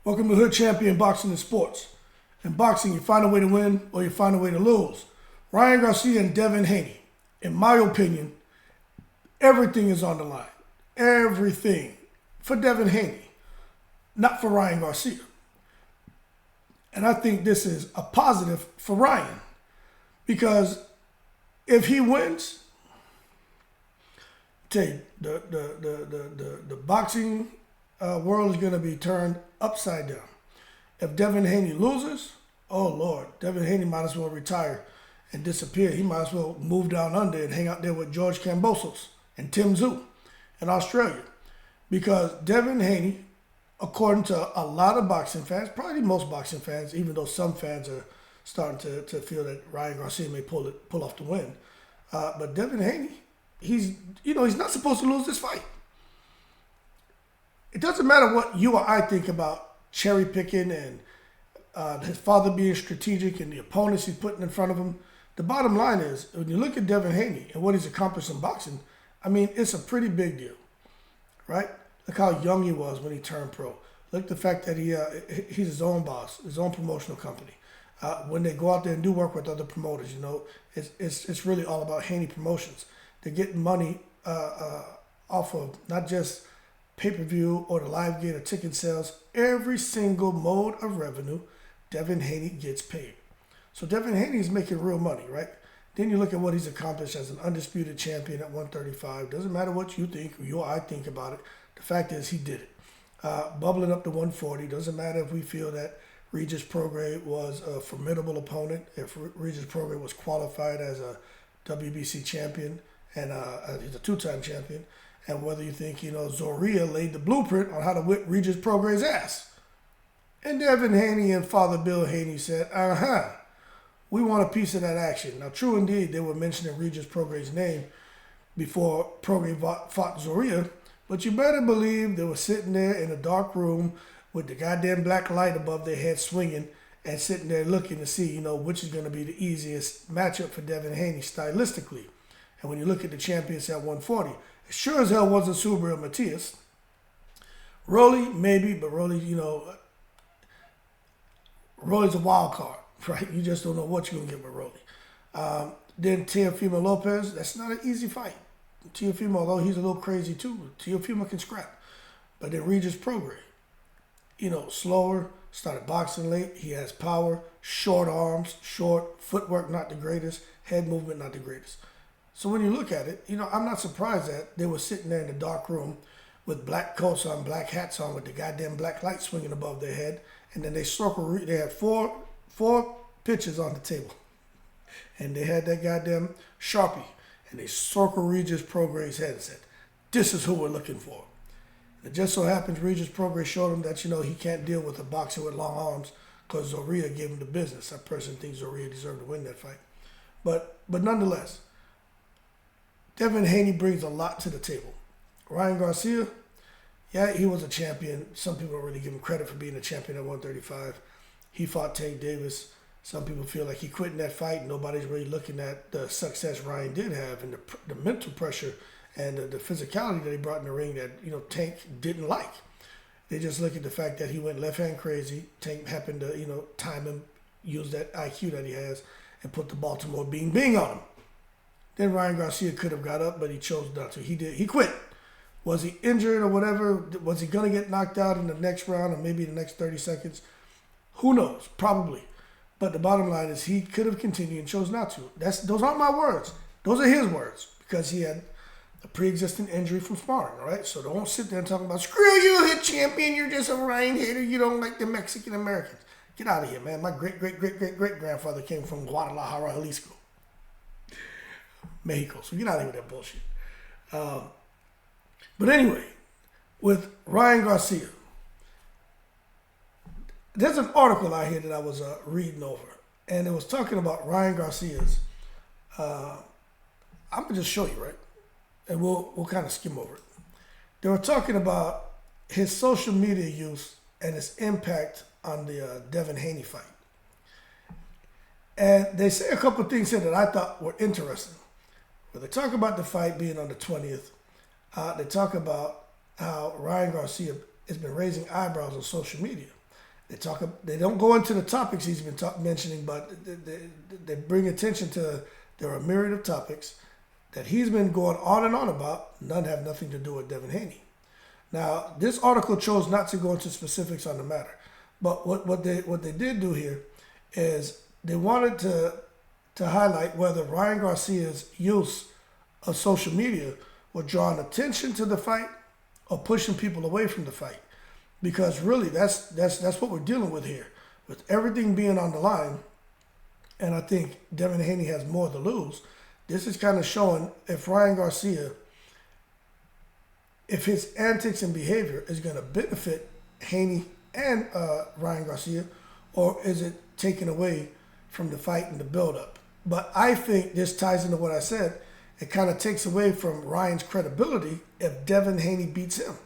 Welcome to Hood Champion Boxing and Sports. In boxing, you find a way to win or you find a way to lose. Ryan Garcia and Devin Haney, in my opinion, everything is on the line. Everything for Devin Haney, not for Ryan Garcia. And I think this is a positive for Ryan because if he wins, I tell you, the boxing world is going to be turned upside down. If Devin Haney loses, oh Lord, Devin Haney might as well retire and disappear. He might as well move down under and hang out there with George Kambosos and Tim Tszyu in Australia. Because Devin Haney, according to a lot of boxing fans, probably most boxing fans, even though some fans are starting to feel that Ryan Garcia may pull off the win, but Devin Haney, he's not supposed to lose this fight. It doesn't matter what you or I think about cherry picking and his father being strategic and the opponents he's putting in front of him. The bottom line is, when you look at Devin Haney and what he's accomplished in boxing, I mean, it's a pretty big deal, right? Look how young he was when he turned pro. Look at the fact that he's his own boss, his own promotional company. When they go out there and do work with other promoters, it's really all about Haney Promotions. They're getting money off of not just pay-per-view or the live gate or ticket sales. Every single mode of revenue, Devin Haney gets paid. So Devin Haney is making real money, right? Then you look at what he's accomplished as an undisputed champion at 135. Doesn't matter what you think or you or I think about it. The fact is he did it. Bubbling up to 140. Doesn't matter if we feel that Regis Prograis was a formidable opponent, if Regis Prograis was qualified as a WBC champion and he's a two-time champion, and whether you think, Zorilla laid the blueprint on how to whip Regis Prograis' ass. And Devin Haney and Father Bill Haney said, we want a piece of that action. Now, true indeed, they were mentioning Regis Prograis' name before Prograis fought Zorilla, but you better believe they were sitting there in a dark room with the goddamn black light above their head swinging and sitting there looking to see, which is going to be the easiest matchup for Devin Haney stylistically. And when you look at the champions at 140, it sure as hell wasn't Subriel Matias. Rolly, maybe, but Rolly, Rolly's a wild card, right? You just don't know what you're going to get with Rolly. Then Teofimo Lopez, that's not an easy fight. Teofimo, although he's a little crazy too, Teofimo can scrap. But then Regis Prograis, slower, started boxing late. He has power, short arms, short footwork, not the greatest, head movement, not the greatest. So when you look at it, I'm not surprised that they were sitting there in the dark room with black coats on, black hats on, with the goddamn black light swinging above their head. And then they had four pitches on the table. And they had that goddamn Sharpie. And they circled Regis Prograis' head and said, this is who we're looking for. And it just so happens Regis Prograis showed him that, he can't deal with a boxer with long arms because Zorilla gave him the business. I personally think Zorilla deserved to win that fight. But nonetheless, Devin Haney brings a lot to the table. Ryan Garcia, yeah, he was a champion. Some people don't really give him credit for being a champion at 135. He fought Tank Davis. Some people feel like he quit in that fight. Nobody's really looking at the success Ryan did have and the mental pressure and the physicality that he brought in the ring that, Tank didn't like. They just look at the fact that he went left-hand crazy. Tank happened to, time him, use that IQ that he has, and put the Baltimore bing on him. Then Ryan Garcia could have got up, but he chose not to. He quit. Was he injured or whatever? Was he going to get knocked out in the next round or maybe the next 30 seconds? Who knows? Probably. But the bottom line is he could have continued and chose not to. Those aren't my words. Those are his words because he had a pre-existing injury from sparring, all right? So don't sit there and talk about, screw you, hit champion, you're just a Ryan hater, you don't like the Mexican Americans. Get out of here, man. My great-great-great-great-great-grandfather came from Guadalajara, Jalisco. Mexico. So get out of here with that bullshit. But anyway, with Ryan Garcia, there's an article out here that I was reading over, and it was talking about Ryan Garcia's. I'm gonna just show you, right, and we'll kind of skim over it. They were talking about his social media use and its impact on the Devin Haney fight, and they say a couple of things here that I thought were interesting. Well, they talk about the fight being on the 20th. They talk about how Ryan Garcia has been raising eyebrows on social media. They don't go into the topics he's been mentioning, but they bring attention to there are a myriad of topics that he's been going on and on about. None have nothing to do with Devin Haney. Now, this article chose not to go into specifics on the matter, but what they did do here is they wanted to highlight whether Ryan Garcia's use of social media were drawing attention to the fight or pushing people away from the fight. Because really, that's what we're dealing with here. With everything being on the line, and I think Devin Haney has more to lose, this is kind of showing if Ryan Garcia, if his antics and behavior is going to benefit Haney and Ryan Garcia, or is it taken away from the fight and the build-up? But I think this ties into what I said. It kind of takes away from Ryan's credibility if Devin Haney beats him.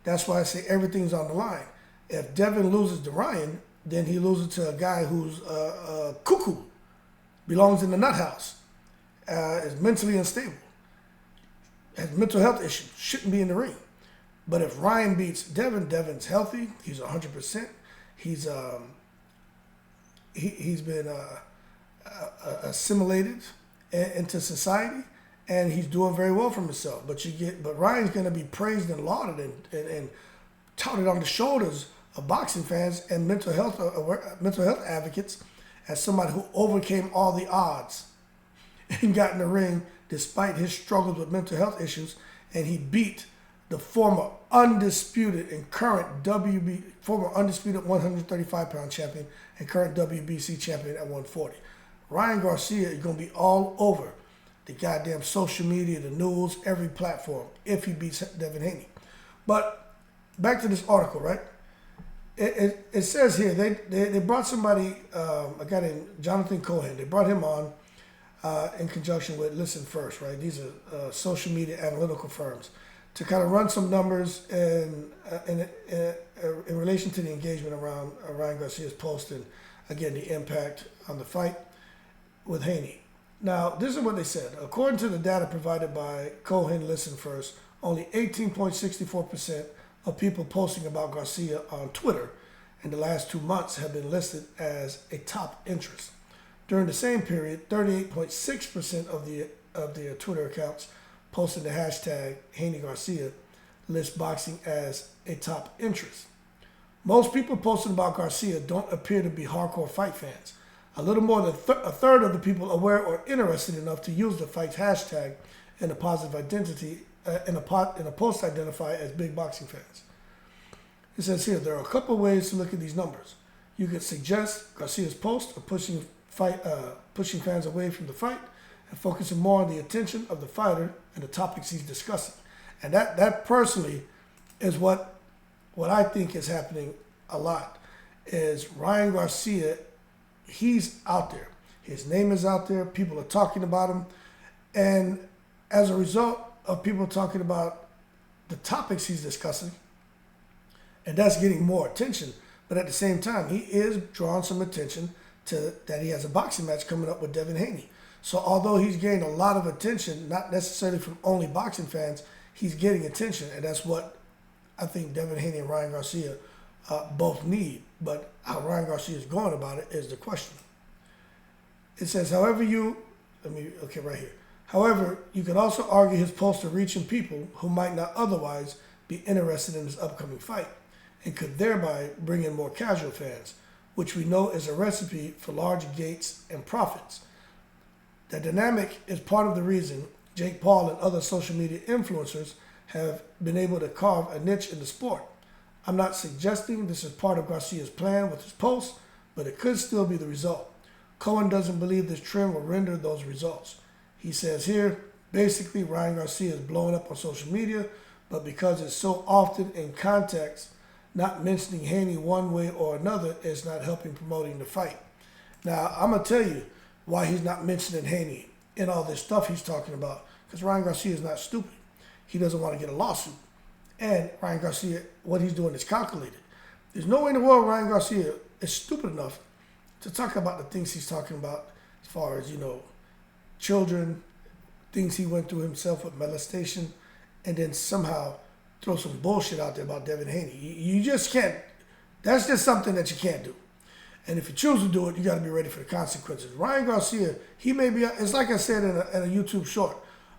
That's why I say everything's on the line. If Devin loses to Ryan, then he loses to a guy who's cuckoo, belongs in the nut house, is mentally unstable, has mental health issues, shouldn't be in the ring. But if Ryan beats Devin, Devin's healthy. He's 100%. He's been assimilated into society. And he's doing very well for himself. But Ryan's going to be praised and lauded and touted on the shoulders of boxing fans and mental health advocates as somebody who overcame all the odds and got in the ring despite his struggles with mental health issues, and he beat the former undisputed 135-pound champion and current WBC champion at 140. Ryan Garcia is going to be all over the goddamn social media, the news, every platform, if he beats Devin Haney. But back to this article, right? It says here, they brought somebody, a guy named Jonathan Cohen. They brought him on in conjunction with Listen First, right? These are social media analytical firms to kind of run some numbers in relation to the engagement around Ryan Garcia's post and, again, the impact on the fight with Haney. Now, this is what they said. According to the data provided by Cohen Listen First, only 18.64% of people posting about Garcia on Twitter in the last 2 months have been listed as a top interest. During the same period, 38.6% of the Twitter accounts posting the hashtag Haney Garcia list boxing as a top interest. Most people posting about Garcia don't appear to be hardcore fight fans. A little more than a third of the people aware or interested enough to use the fight's hashtag in a positive identity in a post identify as big boxing fans. It says here there are a couple of ways to look at these numbers. You could suggest Garcia's post of pushing fans away from the fight and focusing more on the attention of the fighter and the topics he's discussing. And that personally is what I think is happening a lot. Is Ryan Garcia, he's out there. His name is out there. People are talking about him. And as a result of people talking about the topics he's discussing, and that's getting more attention, but at the same time, he is drawing some attention to that he has a boxing match coming up with Devin Haney. So although he's getting a lot of attention, not necessarily from only boxing fans, he's getting attention. And that's what I think Devin Haney and Ryan Garcia both need. But how Ryan Garcia is going about it is the question. It says, however, you can also argue his posts are reaching people who might not otherwise be interested in his upcoming fight and could thereby bring in more casual fans, which we know is a recipe for large gates and profits. The dynamic is part of the reason Jake Paul and other social media influencers have been able to carve a niche in the sport. I'm not suggesting this is part of Garcia's plan with his posts, but it could still be the result. Cohen doesn't believe this trend will render those results. He says here, basically Ryan Garcia is blowing up on social media, but because it's so often in context, not mentioning Haney one way or another is not helping promoting the fight. Now, I'm going to tell you why he's not mentioning Haney in all this stuff he's talking about, because Ryan Garcia is not stupid. He doesn't want to get a lawsuit. And Ryan Garcia, what he's doing is calculated. There's no way in the world Ryan Garcia is stupid enough to talk about the things he's talking about as far as, children, things he went through himself with molestation, and then somehow throw some bullshit out there about Devin Haney. You just can't That's just something that you can't do. And if you choose to do it, you got to be ready for the consequences. Ryan Garcia, he may be, it's like I said in a YouTube short,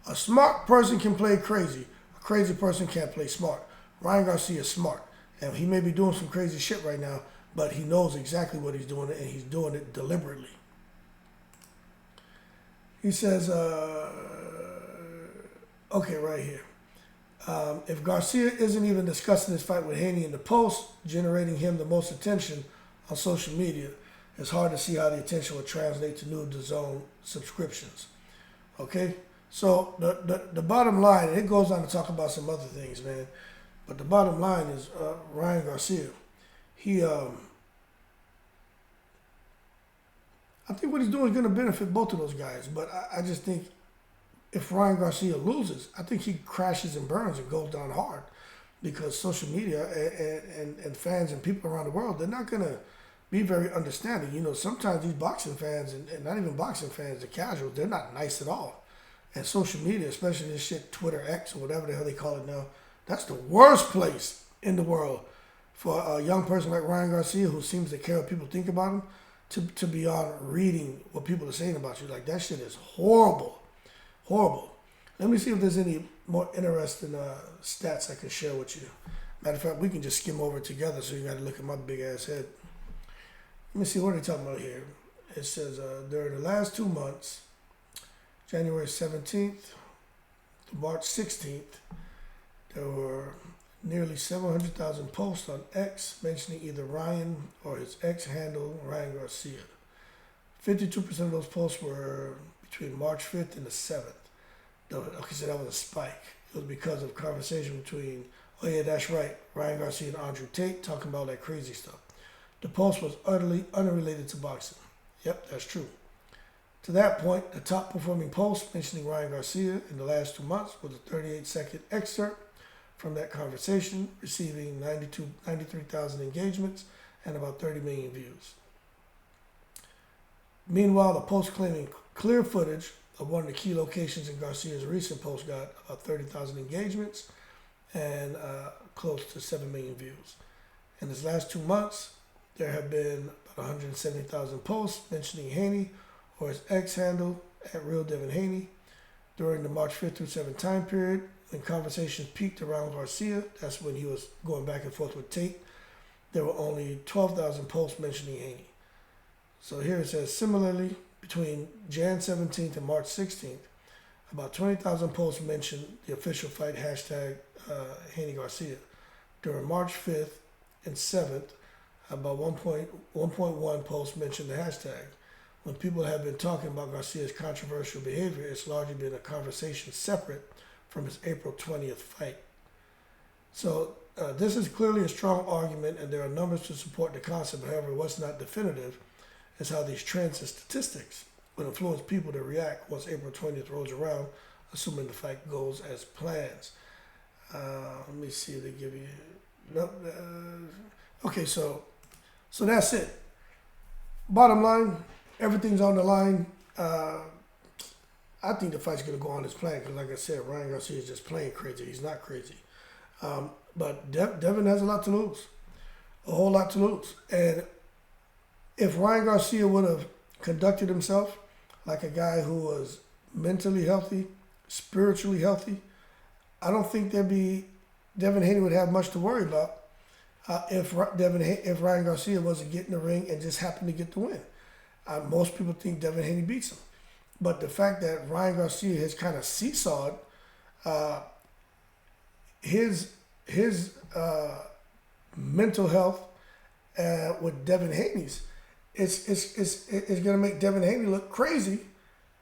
a smart person can play crazy. A crazy person can't play smart. Ryan Garcia is smart. And he may be doing some crazy shit right now, but he knows exactly what he's doing, and he's doing it deliberately. He says, okay, right here. If Garcia isn't even discussing his fight with Haney in the post, generating him the most attention on social media, it's hard to see how the attention would translate to new DAZN subscriptions. Okay? So the bottom line, and it goes on to talk about some other things, man, but the bottom line is Ryan Garcia. I think what he's doing is going to benefit both of those guys, but I just think if Ryan Garcia loses, I think he crashes and burns and goes down hard, because social media and fans and people around the world, they're not going to be very understanding. You know, sometimes these boxing fans, and not even boxing fans, the casuals, they're not nice at all. And social media, especially this shit, Twitter X or whatever the hell they call it now, that's the worst place in the world for a young person like Ryan Garcia, who seems to care what people think about him, to be on reading what people are saying about you. Like, that shit is horrible. Horrible. Let me see if there's any more interesting stats I can share with you. Matter of fact, we can just skim over it together, so you got to look at my big ass head. Let me see, what are they talking about here? It says during the last 2 months, January 17th to March 16th, there were nearly 700,000 posts on X mentioning either Ryan or his X handle, Ryan Garcia. 52% of those posts were between March 5th and the 7th. Okay, so that was a spike. It was because of conversation between, oh yeah, that's right, Ryan Garcia and Andrew Tate talking about that crazy stuff. The post was utterly unrelated to boxing. Yep, that's true. To that point, the top performing post mentioning Ryan Garcia in the last 2 months was a 38-second excerpt from that conversation, receiving 93,000 engagements and about 30 million views. Meanwhile, the post claiming clear footage of one of the key locations in Garcia's recent post got about 30,000 engagements and close to 7 million views. In his last 2 months, there have been about 170,000 posts mentioning Haney or his X handle at Real Devin Haney. During the March 5th through 7th time period, when conversations peaked around Garcia, that's when he was going back and forth with Tate, there were only 12,000 posts mentioning Haney. So here it says, similarly, between Jan 17th and March 16th, about 20,000 posts mentioned the official fight hashtag Haney Garcia. During March 5th and 7th, about 1.1 posts mentioned the hashtag. When people have been talking about Garcia's controversial behavior, it's largely been a conversation separate from his April 20th fight. So this is clearly a strong argument, and there are numbers to support the concept. However, what's not definitive is how these trends and statistics would influence people to react once April 20th rolls around, assuming the fight goes as planned. Let me see if they give you... No, okay, so that's it. Bottom line, everything's on the line. I think the fight's going to go on as planned because, like I said, Ryan Garcia is just playing crazy. He's not crazy. But Devin has a lot to lose, a whole lot to lose. And if Ryan Garcia would have conducted himself like a guy who was mentally healthy, spiritually healthy, I don't think Devin Haney would have much to worry about if Ryan Garcia wasn't getting the ring and just happened to get the win. Most people think Devin Haney beats him. But the fact that Ryan Garcia has kind of seesawed his mental health with Devin Haney's, it's going to make Devin Haney look crazy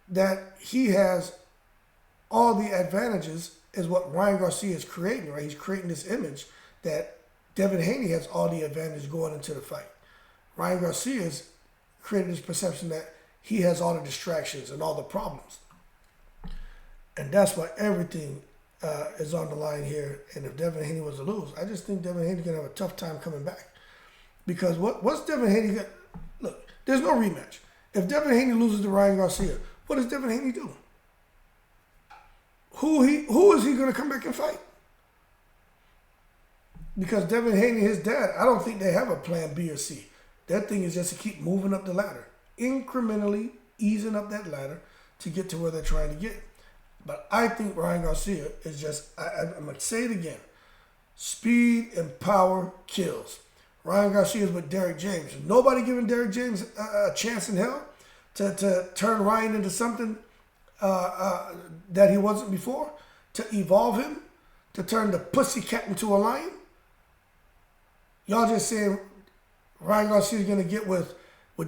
that he has all the advantages is what Ryan Garcia is creating, right? He's creating this image that Devin Haney has all the advantage going into the fight. Ryan Garcia's created this perception that he has all the distractions and all the problems. And that's why everything is on the line here. And if Devin Haney was to lose, I just think Devin Haney's going to have a tough time coming back. Because what's Devin Haney got? Look, there's no rematch. If Devin Haney loses to Ryan Garcia, what does Devin Haney do? Who is he going to come back and fight? Because Devin Haney, his dad, I don't think they have a plan B or C. Their thing is just to keep moving up the ladder, incrementally easing up that ladder to get to where they're trying to get. But I think Ryan Garcia is just, I'm going to say it again, speed and power kills. Ryan Garcia is with Derrick James. Nobody giving Derrick James a chance in hell to turn Ryan into something that he wasn't before, to evolve him, to turn the pussycat into a lion. Y'all just saying Ryan Garcia is going to get with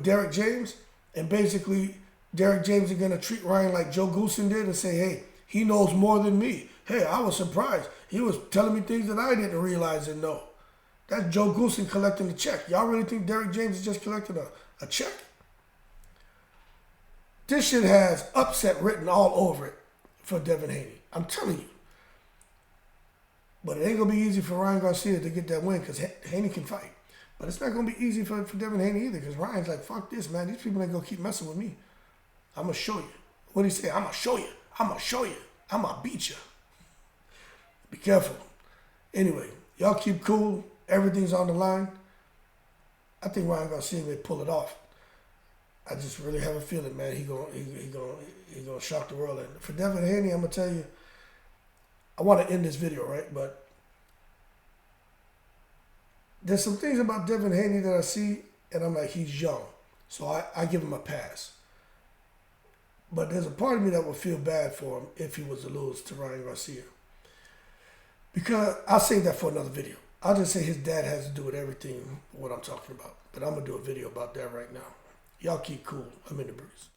Derrick James, and basically Derrick James is going to treat Ryan like Joe Goosen did and say, hey, he knows more than me. Hey, I was surprised. He was telling me things that I didn't realize and know. That's Joe Goosen collecting the check. Y'all really think Derrick James is just collecting a check? This shit has upset written all over it for Devin Haney. I'm telling you. But it ain't going to be easy for Ryan Garcia to get that win because Haney can fight. But it's not going to be easy for Devin Haney either because Ryan's like, fuck this, man. These people ain't going to keep messing with me. I'm going to show you. What did he say? I'm going to show you. I'm going to show you. I'm going to beat you. Be careful. Anyway, y'all keep cool. Everything's on the line. I think Ryan Garcia may pull it off. I just really have a feeling, man, he gonna shock the world. And for Devin Haney, I'm going to tell you, I want to end this video, right? But there's some things about Devin Haney that I see, and I'm like, he's young. So I give him a pass. But there's a part of me that would feel bad for him if he was to lose to Ryan Garcia. Because I'll save that for another video. I'll just say his dad has to do with everything what I'm talking about. But I'm going to do a video about that right now. Y'all keep cool. I'm in the breeze.